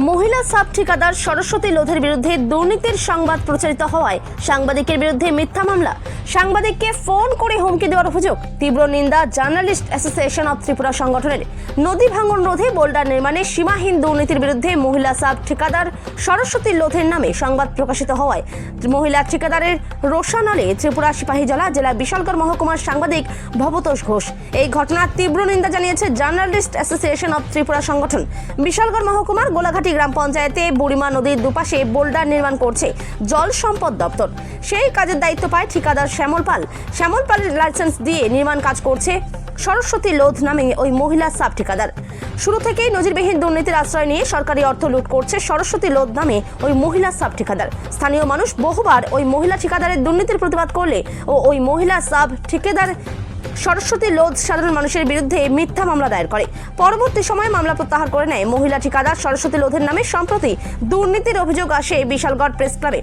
মহিলা সাব ঠিকাদার সরস্বতী লোধের বিরুদ্ধে দুর্নীতির সংবাদ প্রচারিত হওয়ায় সাংবাদিকের বিরুদ্ধে মিথ্যা মামলা। সাংবাদিককে ফোন করে হুমকি দেওয়ার অভিযোগ। তীব্র নিন্দা জার্নালিস্ট অ্যাসোসিয়েশন অব ত্রিপুরা সংগঠনের। নদী ভাঙন রোধে বোল্ডার নির্মাণে সীমাহীন দুর্নীতির বিরুদ্ধে মহিলা সাব ঠিকাদার সরস্বতী লোধের নামে সংবাদ প্রকাশিত হওয়ায় মহিলা ঠিকাদারের রোশানলে ত্রিপুরা সিপাহীজলা জেলা বিশালগড় মহকুমার সাংবাদিক ভবতোষ ঘোষ। এই ঘটনার তীব্র নিন্দা জানিয়েছে জার্নালিস্ট অ্যাসোসিয়েশন অব ত্রিপুরা সংগঠন। বিশালগড় মহকুমার গোলাঘাটি গ্রাম পঞ্চায়েতে বুড়িমা নদীর দুপাশে বোল্ডার নির্মাণ করছে জল সম্পদ দপ্তর। সেই কাজের দায়িত্ব পায় ঠিকাদার শ্যামল পাল। শ্যামল পালের লাইসেন্স দিয়ে নির্মাণ কাজ করছে সরস্বতী লোধ নামে ওই মহিলা সাব ঠিকাদার। শুরু থেকেই নজিরবিহীন দুর্নীতির আশ্রয় নিয়ে সরকারি অর্থ লুট করছে সরস্বতী লোধ নামে ওই মহিলা সাব ঠিকাদার। স্থানীয় মানুষ বহুবার ওই মহিলা ঠিকাদারের দুর্নীতির প্রতিবাদ করলে ওই মহিলা সাব ঠিকাদার সরস্বতী লোধ সাধারণ মানুষের বিরুদ্ধে মিথ্যা মামলা দায়ের করে। পরবর্তী সময়ে মামলা প্রত্যাহার করে নেয় মহিলা ঠিকাদার সরস্বতী লোধের নামে। সম্প্রতি দুর্নীতির অভিযোগ আসে বিশালগড় প্রেস ক্লাবে।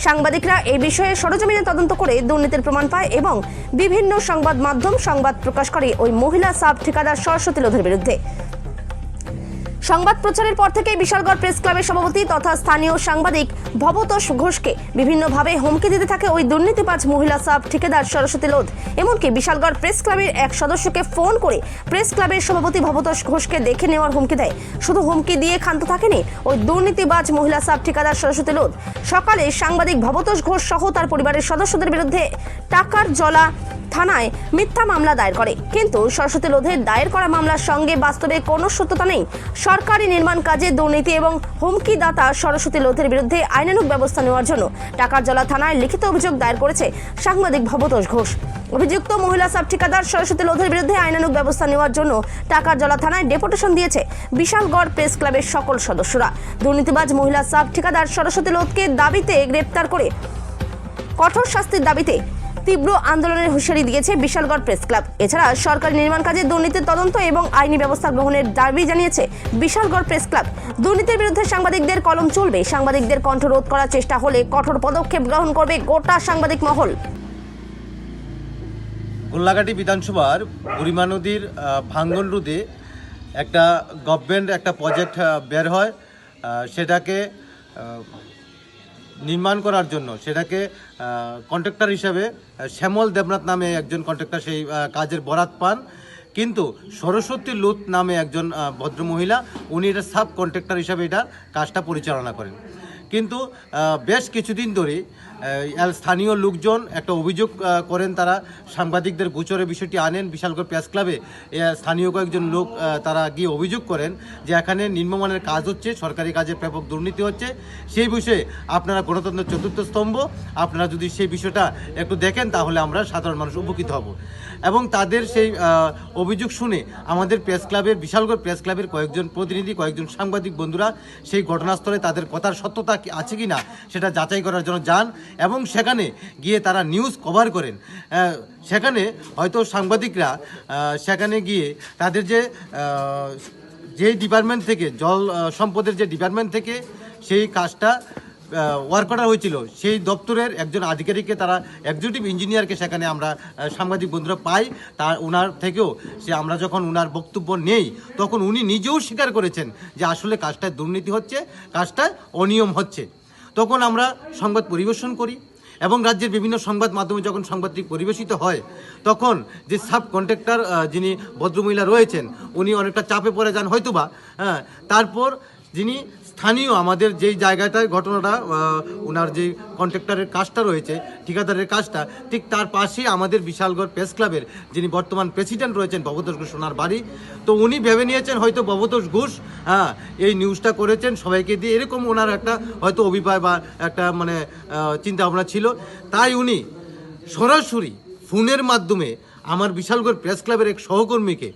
সাংবাদিকরা এই বিষয়ে সরেজমিনে তদন্ত করে দুর্নীতির প্রমাণ পায় এবং বিভিন্ন সংবাদ মাধ্যম সংবাদ প্রকাশ করে ওই মহিলা সাব ঠিকাদার সরস্বতী লোধের বিরুদ্ধে। সংবাদ প্রচারের পর থেকে বিশালগড় প্রেস ক্লাবের সভাপতি তথা স্থানীয় সাংবাদিক ভবতোষ ঘোষকে বিভিন্নভাবে হুমকি দিতে থাকে ওই দুর্নীতিবাজ মহিলা সাব ঠিকাদার সরস্বতী লোধ। এমনকি বিশালগড় প্রেস ক্লাবের এক সদস্যকে ফোন করে প্রেস ক্লাবের সভাপতি ভবতোষ ঘোষকে দেখে নেওয়ার হুমকি দেয়। শুধু হুমকি দিয়ে ক্ষান্ত থাকেনি ওই দুর্নীতিবাজ মহিলা সাব ঠিকাদার সরস্বতী লোধ। সকালে সাংবাদিক ভবতোষ ঘোষ সহ তার পরিবারের সদস্যদের বিরুদ্ধে টাকার জলা থানায় মিথ্যা মামলা দায়ের করে। কিন্তু সরস্বতী লোধের দায়ের করা মামলার সঙ্গে বাস্তবে কোনো সত্যতা নেই। সরকারি নির্মাণ কাজে দুর্নীতি এবং হুমকি দাতা সরস্বতী লোধের বিরুদ্ধে আইনানুগ ব্যবস্থা নেওয়ার জন্য টাকার জলা থানায় লিখিত অভিযোগ দায়ের করেছে সাংবাদিক ভবতোষ ঘোষ। অভিযুক্ত মহিলা সাব ঠিকাদার সরস্বতী লোধের বিরুদ্ধে আইনানুগ ব্যবস্থা নেওয়ার জন্য টাকার জলা থানায় ডেপুটেশন দিয়েছে বিশালগড় প্রেস ক্লাবের সকল সদস্যরা। দুর্নীতিবাজ মহিলা সাব ঠিকাদার সরস্বতী লোধকে দাবিতে গ্রেপ্তার করে কঠোর শাস্তির দাবিতে তীব্র আন্দোলনের হুঁশিয়ারি দিয়েছে বিশালগড় প্রেস ক্লাব। এছাড়া সরকারি নির্মাণ কাজে দুর্নীতির তদন্ত এবং আইনি ব্যবস্থা গ্রহণের দাবি জানিয়েছে বিশালগড় প্রেস ক্লাব। দুর্নীতির বিরুদ্ধে সাংবাদিকদের কলম চলবে। সাংবাদিকদের কণ্ঠ রোধ করার চেষ্টা হলে কঠোর পদক্ষেপ গ্রহণ করবে গোটা সাংবাদিক মহল। গোলাঘাটি বিধানসভার বুড়িমা নদীর ভাঙ্গন রোধে একটা গভর্নমেন্ট একটা প্রজেক্ট বের হয়। সেটাকে নির্মাণ করার জন্য সেটাকে কন্ট্রাক্টর হিসাবে শ্যামল দেবনাথ নামে একজন কন্ট্রাক্টর সেই কাজের বরাত পান। কিন্তু সরস্বতী লোধ নামে একজন ভদ্রমহিলা উনি এটা সাব কন্ট্রাক্টর হিসাবে এটা কাজটা পরিচালনা করেন। কিন্তু বেশ কিছুদিন ধরে স্থানীয় লোকজন একটা অভিযোগ করেন। তারা সাংবাদিকদের গোচরে বিষয়টি আনেন বিশালগড় প্রেস ক্লাবে। স্থানীয় কয়েকজন লোক তারা গিয়ে অভিযোগ করেন যে এখানে নিম্নমানের কাজ হচ্ছে, সরকারি কাজে ব্যাপক দুর্নীতি হচ্ছে। সেই বিষয়ে আপনারা গণতন্ত্রের চতুর্থ স্তম্ভ, আপনারা যদি সেই বিষয়টা একটু দেখেন তাহলে আমরা সাধারণ মানুষ উপকৃত হব। এবং তাদের সেই অভিযোগ শুনে আমাদের প্রেস ক্লাবের বিশালগড় প্রেস ক্লাবের কয়েকজন প্রতিনিধি, কয়েকজন সাংবাদিক বন্ধুরা সেই ঘটনাস্থলে তাদের কথার সত্যতা আছে কি না সেটা যাচাই করার জন্য যান এবং সেখানে গিয়ে তারা নিউজ কভার করেন। সেখানে হয়তো সাংবাদিকরা সেখানে গিয়ে তাদের যে ডিপার্টমেন্ট থেকে জল সম্পদের যে ডিপার্টমেন্ট থেকে সেই কাজটা ওয়ার্ক অর্ডার হয়েছিল সেই দপ্তরের একজন আধিকারিককে, তারা এক্সিকিউটিভ ইঞ্জিনিয়ারকে সেখানে আমরা সাংবাদিক বন্ধুরা পাই। ওনার থেকেও আমরা যখন ওনার বক্তব্য নেই তখন উনি নিজেও স্বীকার করেছেন যে আসলে কাজটায় দুর্নীতি হচ্ছে, কাজটায় অনিয়ম হচ্ছে। তখন আমরা সংবাদ পরিবেশন করি এবং রাজ্যের বিভিন্ন সংবাদ মাধ্যমে যখন সংবাদটি পরিবেশিত হয় তখন যে সাব কন্ট্রাক্টর যিনি ভদ্রমহিলা রয়েছেন উনি অনেকটা চাপে পড়ে যান হয়তোবা। তারপর যিনি স্থানীয় আমাদের যেই জায়গাটায় ঘটনাটা ওনার যে কন্ট্রাক্টরের কাজটা রয়েছে, ঠিকাদারের কাজটা, ঠিক তার পাশেই আমাদের বিশালগড় প্রেস ক্লাবের যিনি বর্তমান প্রেসিডেন্ট রয়েছেন ভবতোষ ঘোষ, ওনার বাড়ি। তো উনি ভেবে নিয়েছেন হয়তো ভবতোষ ঘোষ এই নিউজটা করেছেন সবাইকে দিয়ে, এরকম ওনার একটা হয়তো অভিপ্রায় বা একটা চিন্তা ভাবনা ছিল। তাই উনি সরাসরি ফোনের মাধ্যমে আমার বিশালগড় প্রেস ক্লাবের এক সহকর্মীকে,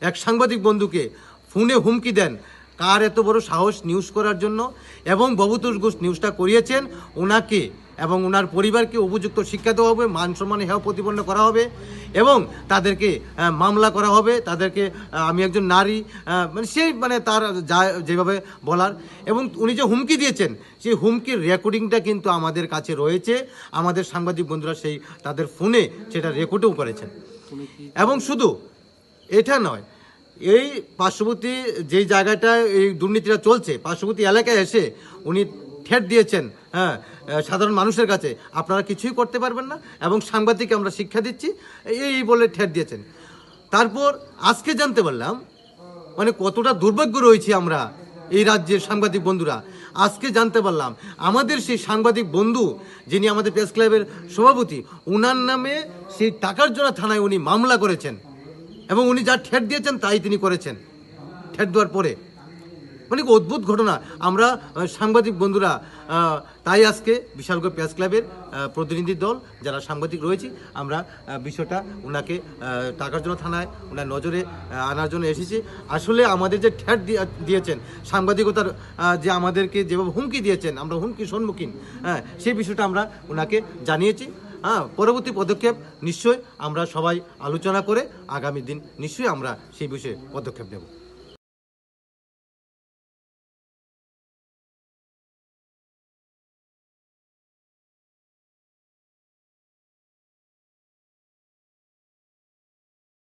এক সাংবাদিক বন্ধুকে ফোনে হুমকি দেন কার এত বড় সাহস নিউজ করার জন্য। এবং ভবতোষ ঘোষ নিউজটা করিয়েছেন, ওনাকে এবং ওনার পরিবারকে উপযুক্ত শিক্ষা দেওয়া হবে, মান সম্মানে হেয় প্রতিপন্ন করা হবে এবং তাদেরকে মামলা করা হবে। তাদেরকে আমি একজন নারী সেই তার যা যেভাবে বলার, এবং উনি যে হুমকি দিয়েছেন সেই হুমকির রেকর্ডিংটা কিন্তু আমাদের কাছে রয়েছে। আমাদের সাংবাদিক বন্ধুরা সেই তাদের ফোনে সেটা রেকর্ডও করেছেন। এবং শুধু এটা নয়, এই পার্শ্ববর্তী যেই জায়গাটায় এই দুর্নীতিটা চলছে, পার্শ্ববর্তী এলাকায় এসে উনি ঠেট দিয়েছেন, হ্যাঁ, সাধারণ মানুষের কাছে আপনারা কিছুই করতে পারবেন না এবং সাংবাদিককে আমরা শিক্ষা দিচ্ছি এই বলে ঠেট দিয়েছেন। তারপর আজকে জানতে পারলাম মানে কতটা দুর্ভাগ্য রয়েছে আমরা এই রাজ্যের সাংবাদিক বন্ধুরা। আজকে জানতে পারলাম আমাদের সেই সাংবাদিক বন্ধু যিনি আমাদের প্রেস ক্লাবের সভাপতি, ওনার নামে সেই টাকার জন্য থানায় উনি মামলা করেছেন এবং উনি যা ঠেট দিয়েছেন তাই তিনি করেছেন। ঠেট দেওয়ার পরে মানে অদ্ভুত ঘটনা। আমরা সাংবাদিক বন্ধুরা তাই আজকে বিশালগড় প্রেস ক্লাবের প্রতিনিধি দল যারা সাংবাদিক রয়েছি, আমরা বিষয়টা ওনাকে টাকার জন্য থানায় ওনার নজরে আনার জন্য এসেছি। আসলে আমাদের যে ঠেট দিয়েছেন সাংবাদিকতার, যে আমাদেরকে যেভাবে হুমকি দিয়েছেন, আমরা হুমকি সম্মুখীন, হ্যাঁ, সেই বিষয়টা আমরা ওনাকে জানিয়েছি। হ্যাঁ, পরবর্তী পদক্ষেপ নিশ্চয়ই আমরা সবাই আলোচনা করে আগামী দিন নিশ্চয়ই আমরা সেই বিষয়ে পদক্ষেপ নেব।